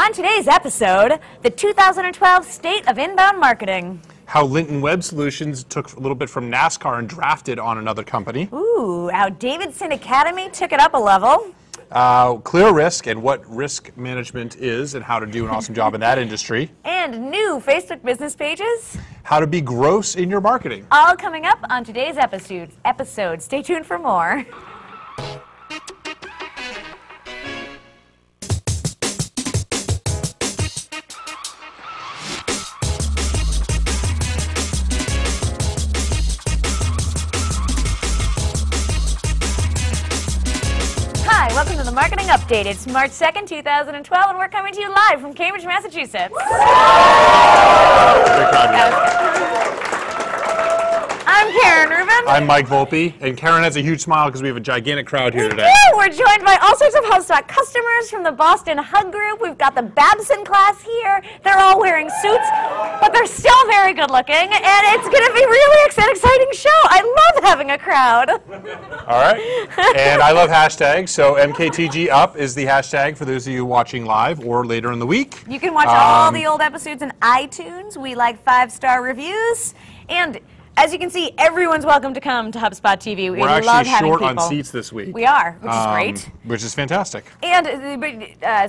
On today's episode, the 2012 State of Inbound Marketing. How Linton Web Solutions took a little bit from NASCAR and drafted on another company. Ooh, how Davidson Academy took it up a level. Clear risk and what risk management is and how to do an awesome job in that industry. And new Facebook business pages. How to be gross in your marketing. All coming up on today's episode. Stay tuned for more. Hi, welcome to the Marketing Update. It's March 2nd, 2012, and we're coming to you live from Cambridge, Massachusetts. I'm Karen Rubin. I'm Mike Volpe, and Karen has a huge smile because we have a gigantic crowd here today. We're joined by all sorts of HubSpot customers from the Boston Hug Group. We've got the Babson class here. They're all wearing suits, but they're still very good looking, and it's going to be really an exciting show. I love having a crowd. All right, and I love hashtags, so MKTG up is the hashtag for those of you watching live or later in the week. You can watch all the old episodes in iTunes. We like 5-star reviews, and as you can see, everyone's welcome to come to HubSpot TV. We're actually short on seats this week. We are, which is great. Which is fantastic. And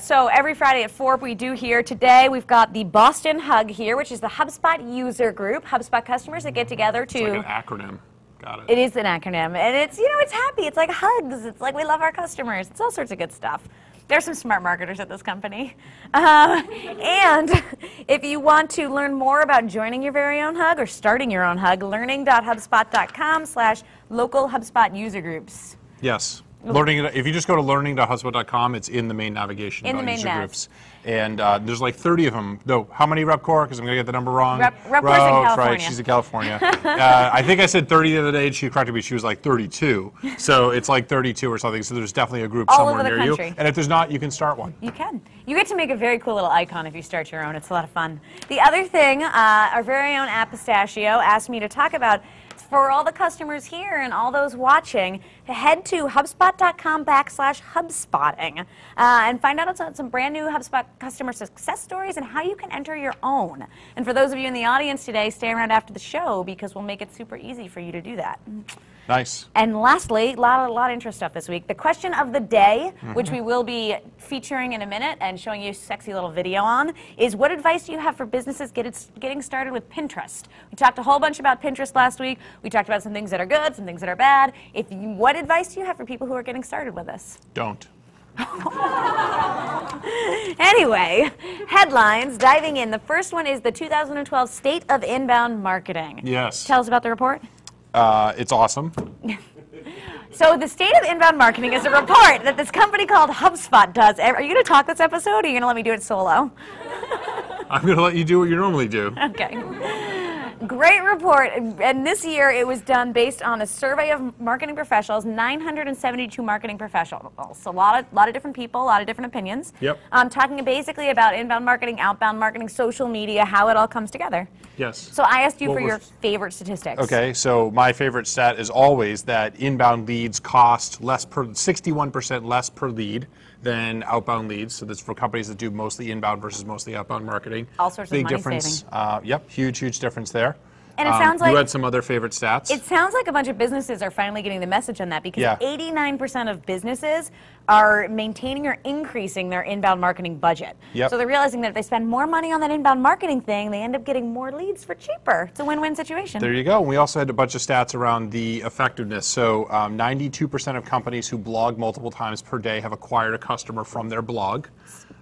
so every Friday at 4 we do here. Today we've got the Boston Hug here, which is the HubSpot user group, HubSpot customers that get together to... It's like an acronym. Got it. It is an acronym, and it's, you know, it's happy. It's like hugs. It's like we love our customers. It's all sorts of good stuff. There's some smart marketers at this company. And if you want to learn more about joining your very own hug or starting your own hug, learning.hubspot.com/local HubSpot user groups. Yes. If you just go to learning.hubspot.com, it's in the main navigation about user groups. And there's like 30 of them. No, how many RepCore? Because I'm going to get the number wrong. RepCore's in California. Right, she's in California. I think I said 30 the other day, and she corrected me. She was like 32. So it's like 32 or something. So there's definitely a group somewhere near you. And if there's not, you can start one. You can. You get to make a very cool little icon if you start your own. It's a lot of fun. The other thing, our very own App Pistachio asked me to talk about, for all the customers here and all those watching, to head to HubSpot.com/HubSpotting and find out about some brand new HubSpot customer success stories and how you can enter your own. And for those of you in the audience today, stay around after the show because we'll make it super easy for you to do that. Nice. And lastly, a lot of intro stuff this week. The question of the day, which we will be featuring in a minute and showing you a sexy little video on, is what advice do you have for businesses getting started with Pinterest? We talked a whole bunch about Pinterest last week. We talked about some things that are good, some things that are bad. What advice do you have for people who are getting started with this? Don't. Anyway, headlines, diving in. The first one is the 2012 State of Inbound Marketing. Yes. Tell us about the report. It's awesome. So the State of Inbound Marketing is a report that this company called HubSpot does. Are you going to talk this episode, or are you going to let me do it solo? I'm going to let you do what you normally do. Okay. Great report, and this year it was done based on a survey of marketing professionals, 972 marketing professionals. So a lot of different people, a lot of different opinions. Yep. Talking basically about inbound marketing, outbound marketing, social media, how it all comes together. Yes. So I asked you for your favorite statistics. Okay, so my favorite stat is always that inbound leads cost 61% less per lead than outbound leads. So that's for companies that do mostly inbound versus mostly outbound marketing. All sorts of money difference. saving. Yep, huge difference there. And it sounds like you had some other favorite stats. It sounds like a bunch of businesses are finally getting the message on that because 89% of businesses are maintaining or increasing their inbound marketing budget. Yep. So they're realizing that if they spend more money on that inbound marketing thing, they end up getting more leads for cheaper. It's a win-win situation. There you go. We also had a bunch of stats around the effectiveness. So 92% of companies who blog multiple times per day have acquired a customer from their blog.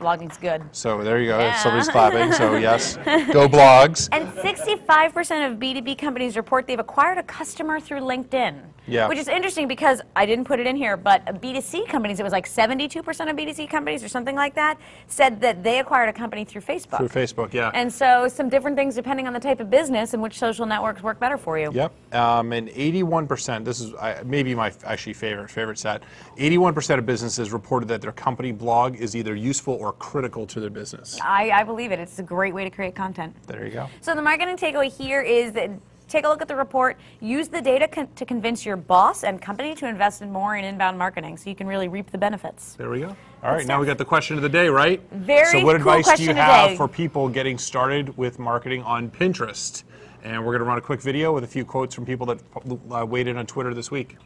Blogging's good. So there you go. Yeah. Somebody's clapping. So yes, go blogs. And 65% of B2B companies report they've acquired a customer through LinkedIn. Yeah. Which is interesting because I didn't put it in here, but B2C companies, it was like 72% of B2C companies or something like that, said that they acquired a company through Facebook. Through Facebook, yeah. And so some different things depending on the type of business and which social networks work better for you. Yep. And 81%, this is maybe my actually favorite stat, 81% of businesses reported that their company blog is either useful or critical to their business. I believe it. It's a great way to create content. There you go. So the marketing takeaway here is that take a look at the report, use the data to convince your boss and company to invest in more in inbound marketing so you can really reap the benefits. There we go. All right, now we got the question of the day, right? Very So what cool advice do you question have today. for people getting started with marketing on Pinterest? And we're going to run a quick video with a few quotes from people that weighed in on Twitter this week.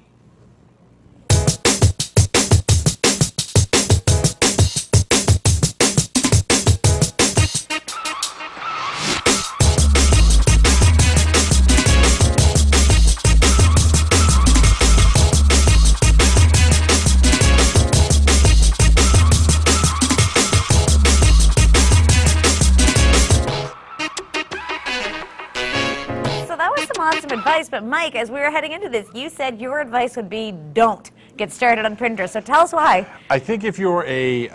Some advice, but Mike, as we were heading into this, you said your advice would be don't get started on Pinterest. So tell us why. I think if you're a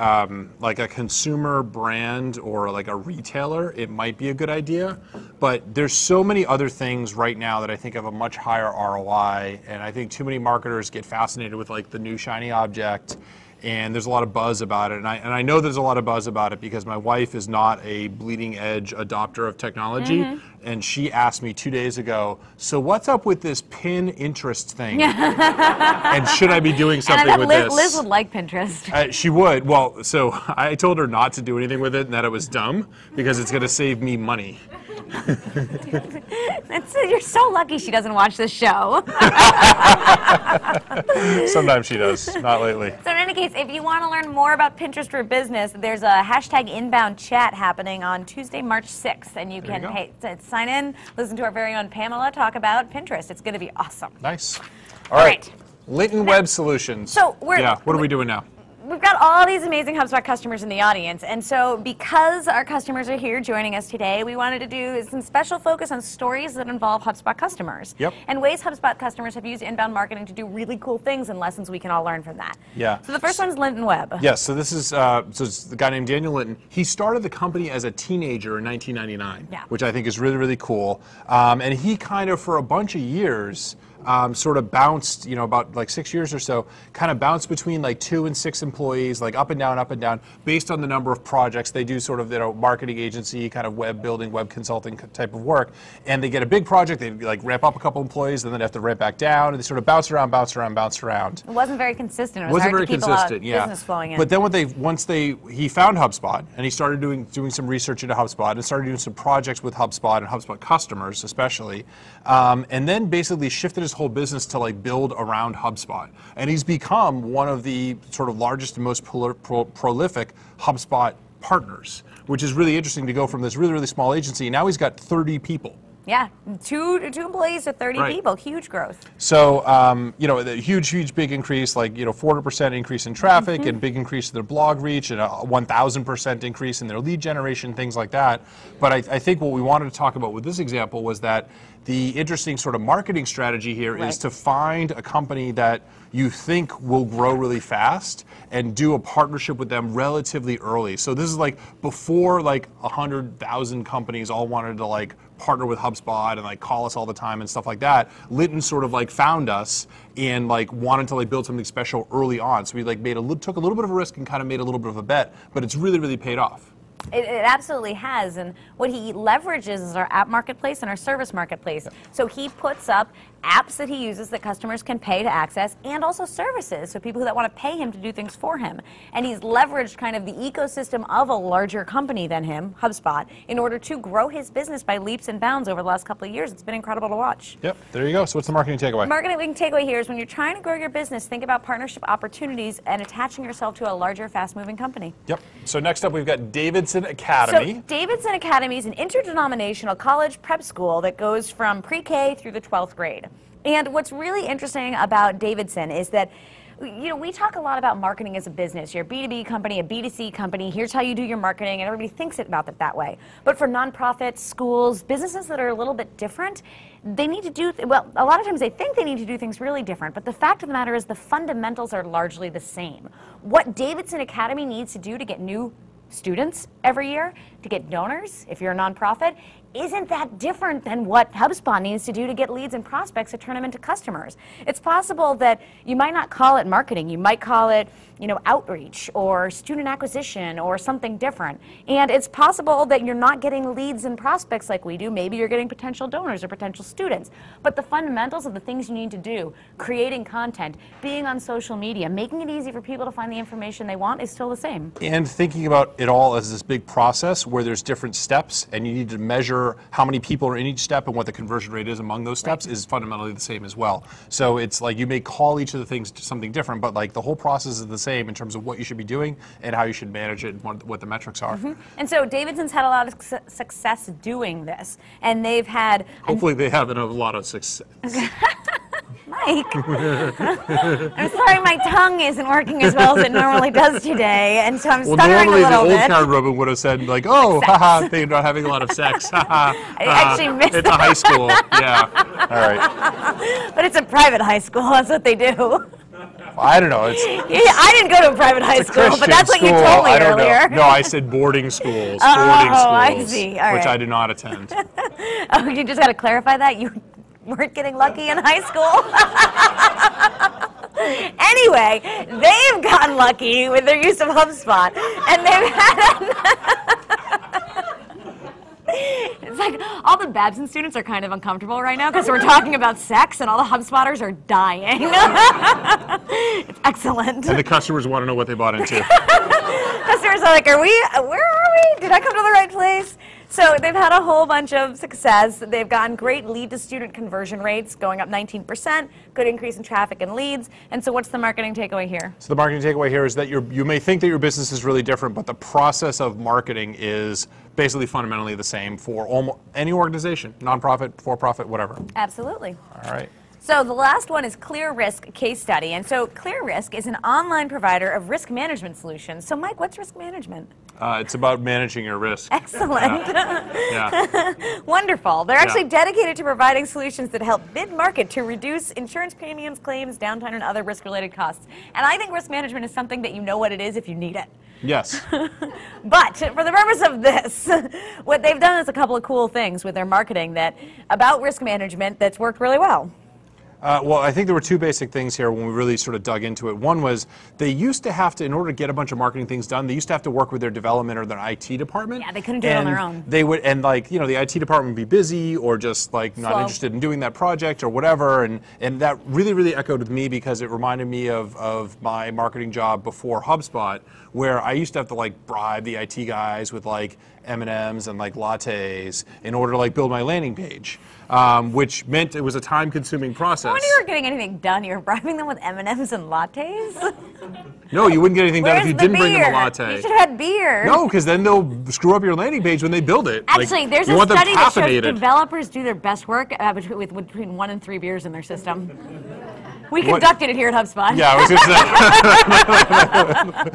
like a consumer brand or like a retailer, it might be a good idea. But there's so many other things right now that I think have a much higher ROI, and I think too many marketers get fascinated with like the new shiny object. And there's a lot of buzz about it, and I know there's a lot of buzz about it because my wife is not a bleeding edge adopter of technology, and she asked me 2 days ago, so what's up with this Pinterest thing? And should I be doing something with this? Liz would like Pinterest. She would. Well, so I told her not to do anything with it and that it was dumb because it's going to save me money. You're so lucky she doesn't watch this show. Sometimes she does, not lately. So in any case, if you want to learn more about Pinterest for business, there's a hashtag inbound chat happening on Tuesday, March 6th, and you can sign in, listen to our very own Pamela talk about Pinterest. It's going to be awesome. Nice. All right. Linton Web Solutions. So what are we doing now? We've got all these amazing HubSpot customers in the audience, and so because our customers are here joining us today, we wanted to do some special focus on stories that involve HubSpot customers. Yep. And ways HubSpot customers have used inbound marketing to do really cool things and lessons we can all learn from that. Yeah. So the first one's Linton Web. Yes, so this is so it's the guy named Daniel Linton. He started the company as a teenager in 1999, which I think is really, really cool. And he kind of, for a bunch of years, sort of bounced, about like 6 years or so, kind of bounced between like 2 and 6 employees, like up and down, based on the number of projects. They do sort of, marketing agency, kind of web building, web consulting type of work. And they get a big project, they like ramp up a couple employees, and then they have to ramp back down, and they sort of bounce around. It wasn't very consistent. It wasn't hard very to keep consistent, a lot of business flowing in. But then he found HubSpot, and he started doing some research into HubSpot, and started doing some projects with HubSpot and HubSpot customers especially, and then basically shifted his whole business to like build around HubSpot. And he's become one of the sort of largest and most prolific HubSpot partners, which is really interesting to go from this really, really small agency. Now he's got 30 people. Yeah, two employees to 30 people, huge growth. So, the huge, big increase, like, 400% increase in traffic and big increase in their blog reach and a 1,000% increase in their lead generation, things like that. But I think what we wanted to talk about with this example was that the interesting sort of marketing strategy here is to find a company that you think will grow really fast and do a partnership with them relatively early. So this is like before like 100,000 companies all wanted to like partner with HubSpot and like call us all the time and stuff like that. Linton sort of like found us and like wanted to like build something special early on. So we like took a little bit of a risk and kind of made a little bit of a bet, but it's really, really paid off. It absolutely has, and what he leverages is our app marketplace and our service marketplace. So he puts up apps that he uses that customers can pay to access, and also services, so people that want to pay him to do things for him. And he's leveraged kind of the ecosystem of a larger company than him, HubSpot, in order to grow his business by leaps and bounds over the last couple of years. It's been incredible to watch. Yep, there you go. So what's the marketing takeaway? Marketing takeaway here is when you're trying to grow your business, think about partnership opportunities and attaching yourself to a larger, fast-moving company. Yep. So next up, we've got Davidson Academy. So Davidson Academy is an interdenominational college prep school that goes from pre-K through the 12th grade. And what's really interesting about Davidson is that we talk a lot about marketing as a business. You're a B2B company, a B2C company. Here's how you do your marketing, and everybody thinks about it that way. But for nonprofits, schools, businesses that are a little bit different, they need to do, well, a lot of times they think they need to do things really different, but the fact of the matter is the fundamentals are largely the same. What Davidson Academy needs to do to get new students every year, to get donors, if you're a nonprofit, isn't that different than what HubSpot needs to do to get leads and prospects to turn them into customers. It's possible that you might not call it marketing, you might call it, you know, outreach or student acquisition or something different. And it's possible that you're not getting leads and prospects like we do. Maybe you're getting potential donors or potential students. But the fundamentals of the things you need to do, creating content, being on social media, making it easy for people to find the information they want is still the same. And thinking about it all as this big process where there's different steps and you need to measure how many people are in each step and what the conversion rate is among those steps is fundamentally the same as well. So it's like you may call each of the things to something different, but like the whole process is the same in terms of what you should be doing and how you should manage it and what the metrics are. And so Davidson's had a lot of success doing this, and they've had... Hopefully they have a lot of success. Mike, I'm sorry my tongue isn't working as well as it normally does today, and so I'm stuttering a little bit. Normally the old Karen Rubin would have said like, oh, haha, they're not having a lot of sex. I actually missed It's a high school, yeah. All right. But it's a private high school, that's what they do. I don't know. I didn't go to a private high school, but that's what you told me earlier. No, I said boarding schools. Oh, boarding schools, I see. All which right. I did not attend. Oh, you just got to clarify that? You weren't getting lucky in high school? Anyway, they've gotten lucky with their use of HubSpot, and they've had... It's like all the Babson students are kind of uncomfortable right now because we're talking about sex and all the HubSpotters are dying. It's excellent. And the customers want to know what they bought into. Customers are like, where are we? Did I come to the right place? So they've had a whole bunch of success. They've gotten great lead to student conversion rates, going up 19%, good increase in traffic and leads. And so what's the marketing takeaway here? So the marketing takeaway here is that you may think that your business is really different, but the process of marketing is basically fundamentally the same for almost any organization, nonprofit, for-profit, whatever. Absolutely. All right. So the last one is Clear Risk case study. And so Clear Risk is an online provider of risk management solutions. So Mike, what's risk management? It's about managing your risk. Excellent. Yeah. Wonderful. They're actually dedicated to providing solutions that help mid-market to reduce insurance premiums, claims, downtime, and other risk-related costs. And I think risk management is something that you know what it is if you need it. Yes. But for the purpose of this, what they've done is a couple of cool things with their marketing about risk management that's worked really well. Well, I think there were two basic things here when we really sort of dug into it. One was they used to have to, in order to get a bunch of marketing things done, they used to have to work with their development or their IT department. Yeah, they couldn't do it on their own. They would, and like, you know, the IT department would be busy or just like not interested in doing that project or whatever. And that really, really echoed with me because it reminded me of my marketing job before HubSpot, where I used to have to like bribe the IT guys with like M&Ms and like lattes in order to like build my landing page, which meant it was a time-consuming process. When you were getting anything done, you were bribing them with M&Ms and lattes? No, you wouldn't get anything done if you didn't bring them a latte. You should have had beer. No, because then they'll screw up your landing page when they build it. Actually, like, there's you a want them study that shows caffeinated. developers do their best work with between 1 and 3 beers in their system. We conducted it here at HubSpot. Yeah, I was going to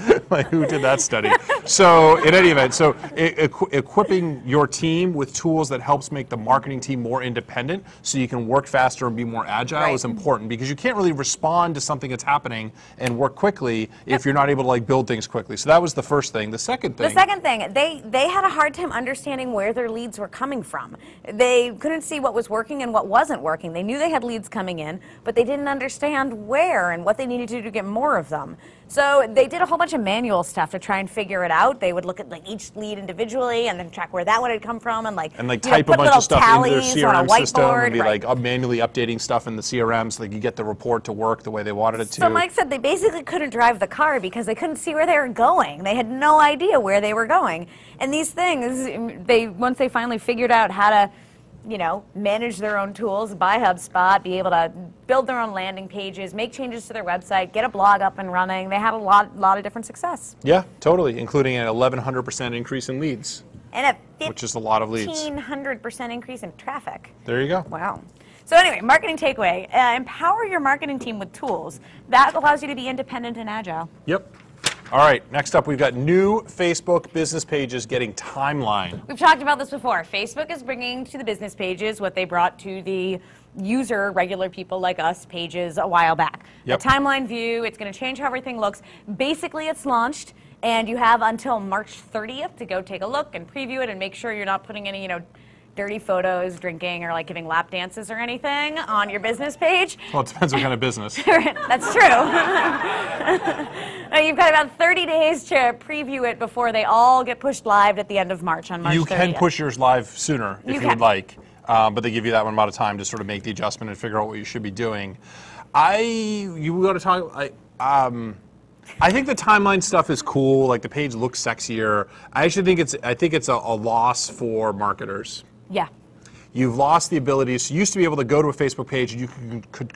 say, like, who did that study? So, in any event, so equipping your team with tools that helps make the marketing team more independent so you can work faster and be more agile is important, because you can't really respond to something that's happening and work quickly if you're not able to like build things quickly. So that was the first thing. The second thing, they had a hard time understanding where their leads were coming from. They couldn't see what was working and what wasn't working. They knew they had leads coming in, but they didn't understand where and what they needed to do to get more of them. So they did a whole bunch of manual stuff to try and figure it out. They would look at like each lead individually and then track where that one had come from and like type a bunch of stuff into their CRM system and be like manually updating stuff in the CRM so that you get the report to work the way they wanted it to. So Mike said they basically couldn't drive the car because they couldn't see where they were going. They had no idea where they were going. And these things, once they finally figured out how to manage their own tools, buy HubSpot, be able to build their own landing pages, make changes to their website, get a blog up and running. They had a lot of different success. Yeah, totally, including an 1,100% increase in leads. And which is a lot of leads. 1,500% increase in traffic. There you go. Wow. So anyway, marketing takeaway, empower your marketing team with tools. That allows you to be independent and agile. Yep. All right, next up we've got new Facebook business pages getting timeline. We've talked about this before. Facebook is bringing to the business pages what they brought to the user, regular people like us, pages a while back. Yep. The timeline view, it's going to change how everything looks. Basically, it's launched, and you have until March 30th to go take a look and preview it and make sure you're not putting any, dirty photos, drinking, or like giving lap dances or anything on your business page. Well, it depends what kind of business. That's true. You've got about 30 days to preview it before they all get pushed live at the end of March on March 30th. You can push yours live sooner if you would like, but they give you that one amount of time to sort of make the adjustment and figure out what you should be doing. You want to talk? I think the timeline stuff is cool. Like the page looks sexier. I actually think it's a loss for marketers. Yeah. You've lost the ability. So you used to be able to go to a Facebook page and you could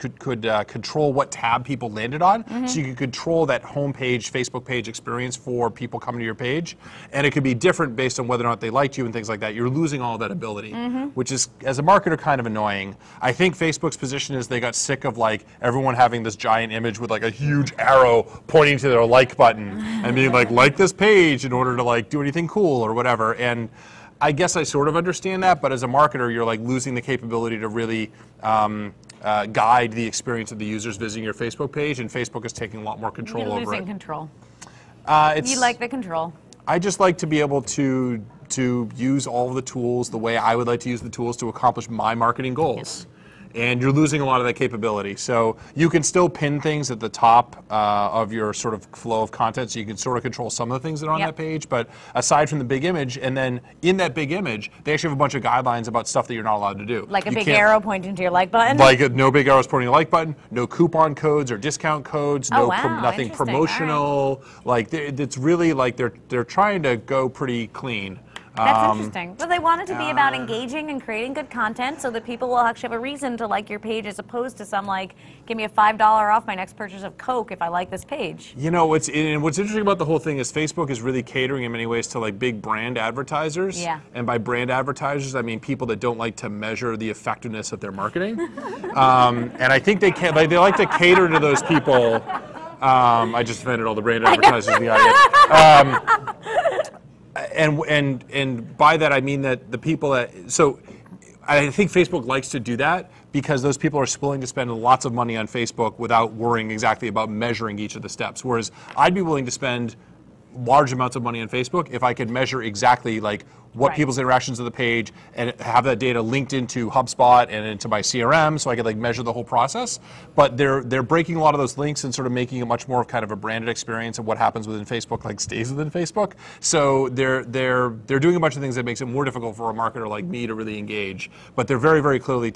control what tab people landed on. So you could control that homepage, Facebook page experience for people coming to your page, and it could be different based on whether or not they liked you and things like that. You're losing all that ability, which is, as a marketer, kind of annoying. I think Facebook's position is they got sick of like everyone having this giant image with like a huge arrow pointing to their like button and being like this page in order to like do anything cool or whatever. And I guess I sort of understand that, but as a marketer, you're like losing the capability to really guide the experience of the users visiting your Facebook page, and Facebook is taking a lot more control over it. You're losing control. You like the control. I just like to be able to use all of the tools the way I would like to use the tools to accomplish my marketing goals. And you're losing a lot of that capability. So you can still pin things at the top of your sort of flow of content, so you can sort of control some of the things that are on that page. But aside from the big image, and then in that big image, they actually have a bunch of guidelines about stuff that you're not allowed to do. Like a big arrow pointing to your like button? Like no big arrows pointing to the like button, no coupon codes or discount codes, nothing promotional. Right. Like it's really like they're trying to go pretty clean. That's interesting. But they want it to be about engaging and creating good content so that people will actually have a reason to like your page, as opposed to some like, give me a $5 off my next purchase of Coke if I like this page. You know, what's interesting about the whole thing is Facebook is really catering in many ways to like big brand advertisers. Yeah. And by brand advertisers, I mean people that don't like to measure the effectiveness of their marketing. And I think they like to cater to those people. I just offended all the brand advertisers in the audience. And by that I mean that the people so I think Facebook likes to do that because those people are willing to spend lots of money on Facebook without worrying exactly about measuring each of the steps. Whereas I'd be willing to spend large amounts of money on Facebook if I could measure exactly like what people's interactions with the page and have that data linked into HubSpot and into my CRM, so I could like measure the whole process. But they're breaking a lot of those links and sort of making it much more of kind of a branded experience, and what happens within Facebook like stays within Facebook. So they're doing a bunch of things that makes it more difficult for a marketer like me to really engage. But they're very, very clearly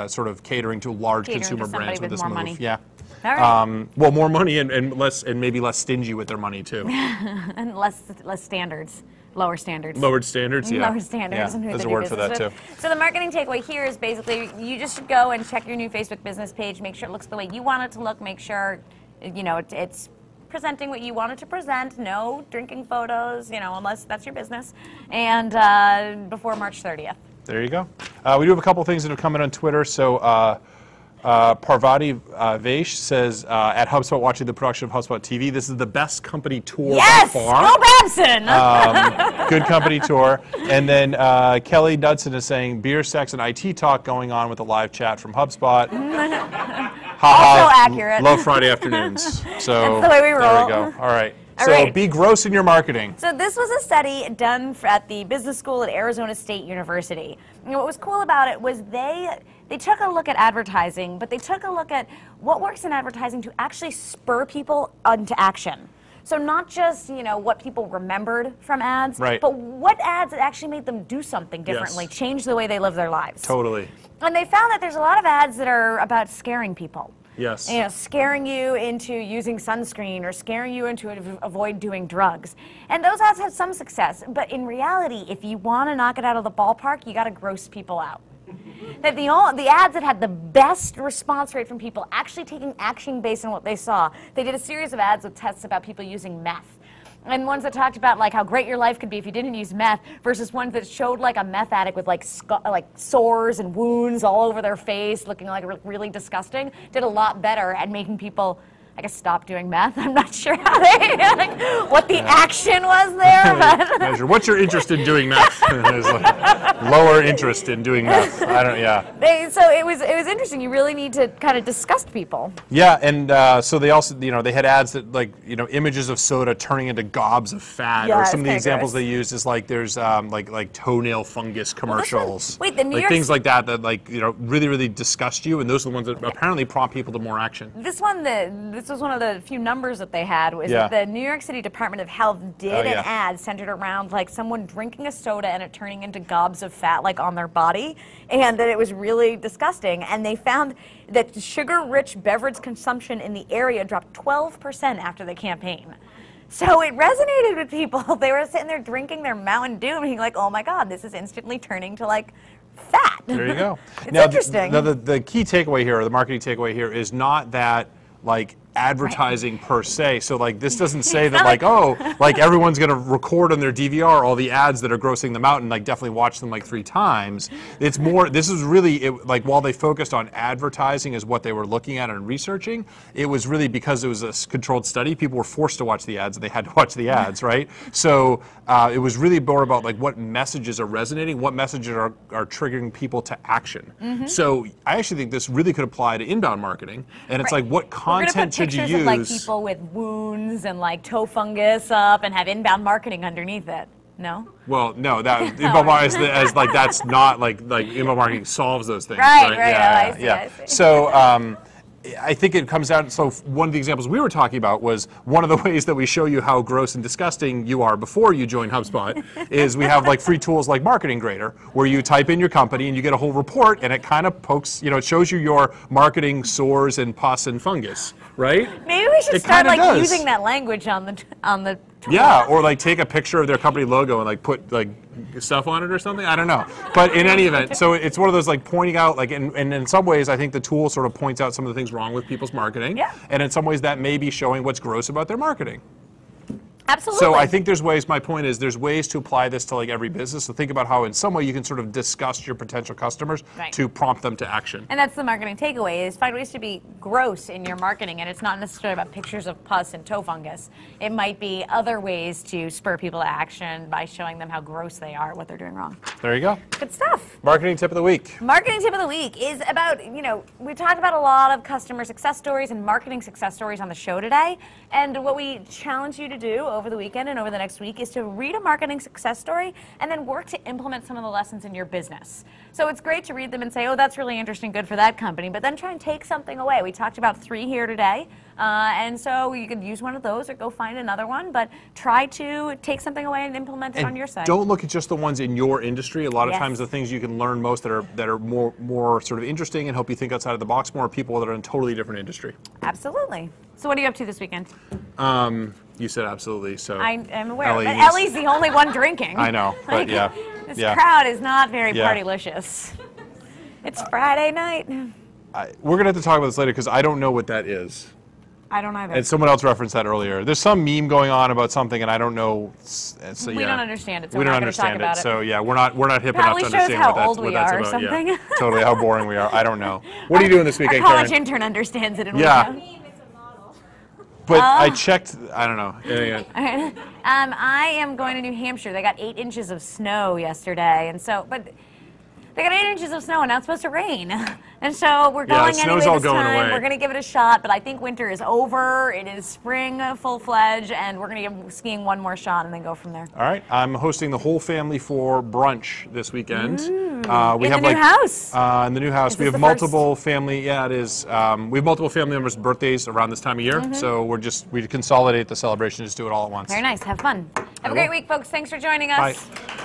sort of catering to large consumer brands with this move. Money. Yeah. All right. Well, more money and maybe less stingy with their money too. And less standards. Lower standards. Lowered standards, yeah. Lower standards. Yeah, there's a word for that too. So the marketing takeaway here is basically you just should go and check your new Facebook business page, make sure it looks the way you want it to look, make sure it's presenting what you want it to present, no drinking photos, unless that's your business, and before March 30th. There you go. We do have a couple things that have come in on Twitter. So Parvati Vaish says, at HubSpot watching the production of HubSpot TV, this is the best company tour by far. Go Babson! Good company tour. And then Kelly Knudsen is saying, beer, sex, and IT talk going on with a live chat from HubSpot. Also accurate. Love Friday afternoons. So that's the way we roll. There we go. All right. So be gross in your marketing. So this was a study done at the business school at Arizona State University. And what was cool about it was they took a look at advertising, but they took a look at what works in advertising to actually spur people into action. So not just, what people remembered from ads, but what ads actually made them do something differently, change the way they live their lives. Totally. And they found that there's a lot of ads that are about scaring people. Yes. Scaring you into using sunscreen or scaring you into avoid doing drugs. And those ads have some success, but in reality, if you want to knock it out of the ballpark, you got to gross people out. That the ads that had the best response rate from people actually taking action based on what they saw, they did a series of ads with tests about people using meth. And ones that talked about like how great your life could be if you didn't use meth, versus ones that showed like a meth addict with like sores and wounds all over their face, looking like really disgusting, did a lot better at making people, I guess, stop doing meth. I'm not sure how what the action was there, but Measure. What's your interest in doing meth? lower interest in doing meth. I don't. Yeah. So it was interesting. You really need to kind of disgust people. Yeah, and so they also, they had ads that images of soda turning into gobs of fat, Yeah, or some of the it's kinda examples gross. they used is there's like toenail fungus commercials. Wait, the New York things like that really really disgust you, and those are the ones that apparently prompt people to more action. This was one of the few numbers that they had, was that the New York City Department of Health did an ad centered around someone drinking a soda and it turning into gobs of fat on their body, and that it was really disgusting. And they found that sugar-rich beverage consumption in the area dropped 12% after the campaign. So it resonated with people. They were sitting there drinking their Mountain Dew and being like, oh my God, this is instantly turning to fat. There you go. It's now, interesting. The key takeaway here, or the marketing takeaway here, is not that advertising per se. So this doesn't say that everyone's going to record on their DVR all the ads that are grossing them out and definitely watch them 3 times. It's more, this is really, while they focused on advertising as what they were looking at and researching, it was really because it was a controlled study. People were forced to watch the ads and they had to watch the ads, right? So it was really more about what messages are resonating, what messages are triggering people to action. So I actually think this really could apply to inbound marketing, and it's what content should you use? Pictures of people with wounds and toe fungus up and have inbound marketing underneath it. No? Well, no, that inbound marketing that's not inbound marketing solves those things. Right. Yeah. I see. So I think it comes down. So one of the examples we were talking about was one of the ways that we show you how gross and disgusting you are before you join HubSpot is we have free tools like Marketing Grader, where you type in your company and you get a whole report, and it kind of pokes, it shows you your marketing sores and pus and fungus, right? Maybe we should start using that language on the tool. Yeah, or take a picture of their company logo and put stuff on it or something. I don't know. But in any event, so it's one of those pointing out and in some ways I think the tool sort of points out some of the things wrong with people's marketing. Yeah. And in some ways that may be showing what's gross about their marketing. Absolutely. So I think there's ways, my point is there's ways to apply this to every business. So think about how in some way you can sort of discuss your potential customers to prompt them to action. And that's the marketing takeaway, is find ways to be gross in your marketing. And it's not necessarily about pictures of pus and toe fungus. It might be other ways to spur people to action by showing them how gross they are, what they're doing wrong. There you go. Good stuff. Marketing tip of the week. Marketing tip of the week is about, we talked about a lot of customer success stories and marketing success stories on the show today. And what we challenge you to do over the weekend and over the next week is to read a marketing success story and then work to implement some of the lessons in your business. So it's great to read them and say, oh, that's really interesting, good for that company, but then try and take something away. We talked about 3 here today, and so you could use one of those or go find another one, but try to take something away and implement it on your side. Don't look at just the ones in your industry. A lot of times the things you can learn most that are more sort of interesting and help you think outside of the box more are people that are in a totally different industry. Absolutely. So what are you up to this weekend? You said absolutely, so. I am aware, but Ellie's the only one drinking. I know, but yeah. This crowd is not very partylicious. It's Friday night. We're going to have to talk about this later because I don't know what that is. I don't either. And someone else referenced that earlier. There's some meme going on about something, and I don't know. So, we don't understand it, so we we're don't not going to talk understand about it. it. So yeah, we're not hip enough to understand how what that's, old we what that's are about. or something. Yeah, totally how boring we are. I don't know. What are you doing this weekend, Our college Karen? intern understands it. And But I checked. I don't know. I am going to New Hampshire. They got 8 inches of snow yesterday, and so they got 8 inches of snow, and now it's supposed to rain. And so we're going anyway snow's all this going time. away. We're going to give it a shot, but I think winter is over. It is spring full-fledged, and we're going to give skiing one more shot and then go from there. All right. I'm hosting the whole family for brunch this weekend. We have in the new house. In the new house. We have multiple family. Yeah, it is. We have multiple family members' birthdays around this time of year, so we consolidate the celebration, just do it all at once. Very nice. Have fun. Have a great week, folks. Thanks for joining us. Bye.